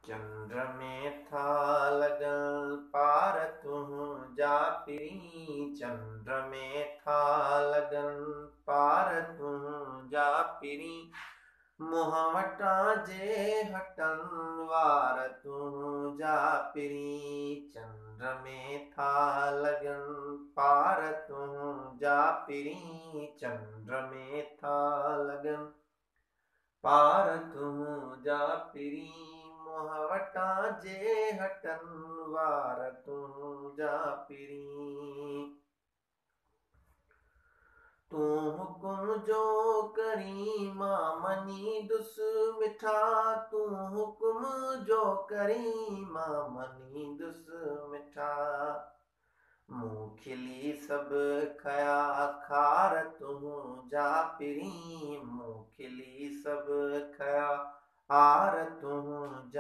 चंद्र में था लगन पार तुंहिंजा पिरी। चंद्र में था लगन पार तुंहिंजा पिरी। मुंहुं वटां जे हटन वार तुंहिंजा पिरी। चंद्र में था लगन पार तुंहिंजा पिरी। चंद्र में था लगन पार तुंहिंजा पिरी। मुंहुं वटां जे हटन वार तुंहिंजा पिरी। तूं हुकुम जो करी मां मञीदुस मिठा। तूं हुकुम जो करी मां मञीदुस मिठा। मूं खिली सभु खया खार तुंहिंजा पिरी। मूं खिली सभु खया हार तुंहिंजा